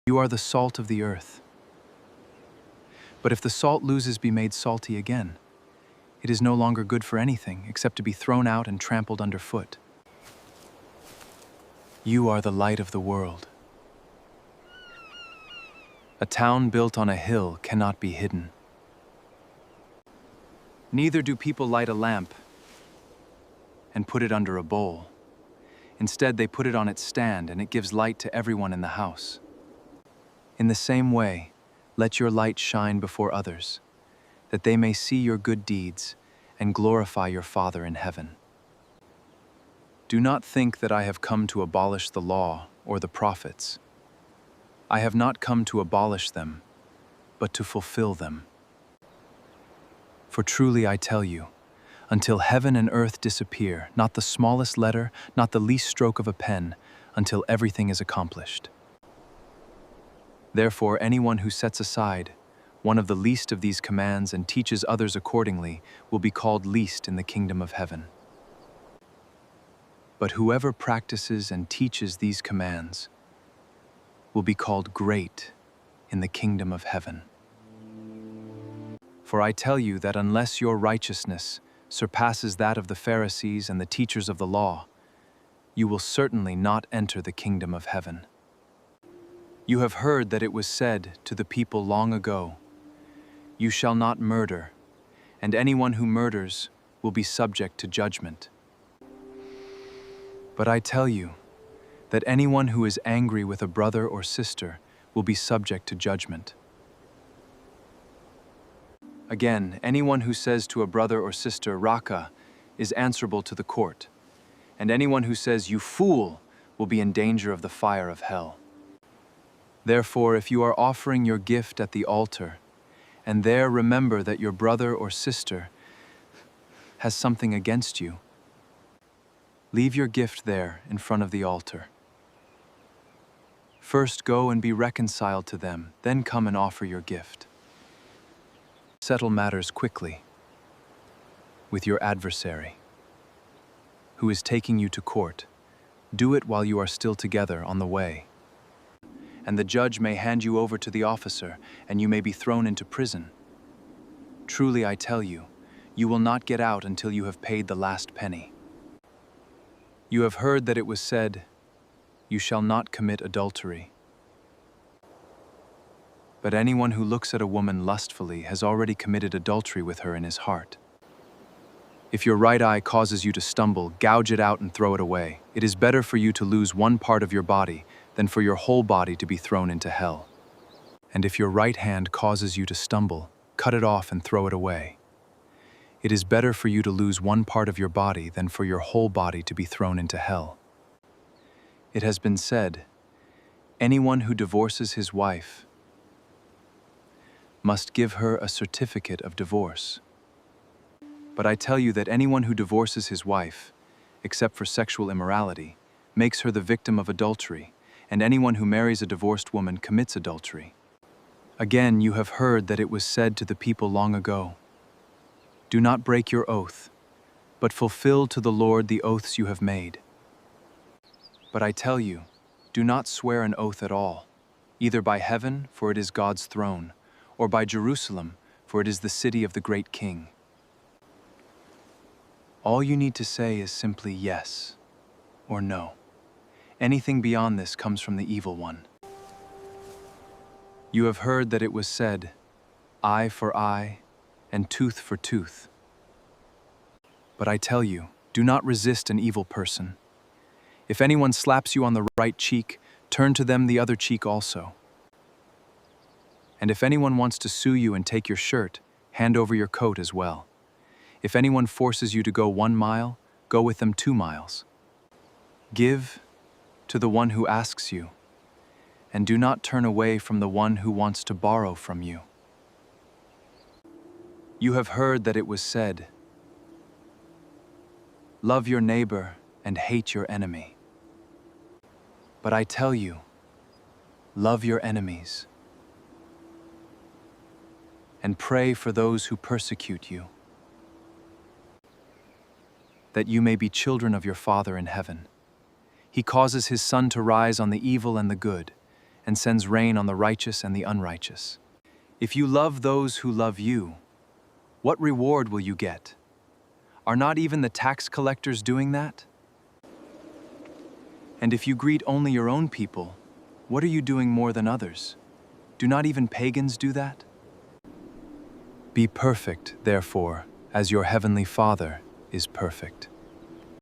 You are the salt of the earth. But if the salt loses be made salty again, it is no longer good for anything except to be thrown out and trampled underfoot. You are the light of the world. A town built on a hill cannot be hidden. Neither do people light a lamp and put it under a bowl. Instead, they put it on its stand, and it gives light to everyone in the house. In the same way, let your light shine before others, that they may see your good deeds and glorify your Father in heaven. Do not think that I have come to abolish the law or the prophets. I have not come to abolish them, but to fulfill them. For truly I tell you, until heaven and earth disappear, not the smallest letter, not the least stroke of a pen, until everything is accomplished. Therefore, anyone who sets aside one of the least of these commands and teaches others accordingly will be called least in the kingdom of heaven. But whoever practices and teaches these commands will be called great in the kingdom of heaven. For I tell you that unless your righteousness surpasses that of the Pharisees and the teachers of the law, you will certainly not enter the kingdom of heaven. You have heard that it was said to the people long ago, "You shall not murder, and anyone who murders will be subject to judgment." But I tell you that anyone who is angry with a brother or sister will be subject to judgment. Again, anyone who says to a brother or sister, "Raka," is answerable to the court, and anyone who says, "You fool," will be in danger of the fire of hell. Therefore, if you are offering your gift at the altar, and there remember that your brother or sister has something against you, leave your gift there in front of the altar. First go and be reconciled to them, then come and offer your gift. Settle matters quickly with your adversary, who is taking you to court. Do it while you are still together on the way. And the judge may hand you over to the officer, and you may be thrown into prison. Truly I tell you, you will not get out until you have paid the last penny. You have heard that it was said, "You shall not commit adultery." But anyone who looks at a woman lustfully has already committed adultery with her in his heart. If your right eye causes you to stumble, gouge it out and throw it away. It is better for you to lose one part of your body than for your whole body to be thrown into hell. And if your right hand causes you to stumble, cut it off and throw it away. It is better for you to lose one part of your body than for your whole body to be thrown into hell. It has been said, "Anyone who divorces his wife must give her a certificate of divorce." But I tell you that anyone who divorces his wife, except for sexual immorality, makes her the victim of adultery, and anyone who marries a divorced woman commits adultery. Again, you have heard that it was said to the people long ago, "Do not break your oath, but fulfill to the Lord the oaths you have made." But I tell you, do not swear an oath at all, either by heaven, for it is God's throne, or by Jerusalem, for it is the city of the great King. All you need to say is simply yes or no. Anything beyond this comes from the evil one. You have heard that it was said, "Eye for eye and tooth for tooth." But I tell you, do not resist an evil person. If anyone slaps you on the right cheek, turn to them the other cheek also. And if anyone wants to sue you and take your shirt, hand over your coat as well. If anyone forces you to go 1 mile, go with them 2 miles. Give to the one who asks you, and do not turn away from the one who wants to borrow from you. You have heard that it was said, "Love your neighbor and hate your enemy." But I tell you, love your enemies and pray for those who persecute you, that you may be children of your Father in heaven. He causes his sun to rise on the evil and the good, and sends rain on the righteous and the unrighteous. If you love those who love you, what reward will you get? Are not even the tax collectors doing that? And if you greet only your own people, what are you doing more than others? Do not even pagans do that? Be perfect, therefore, as your heavenly Father is perfect.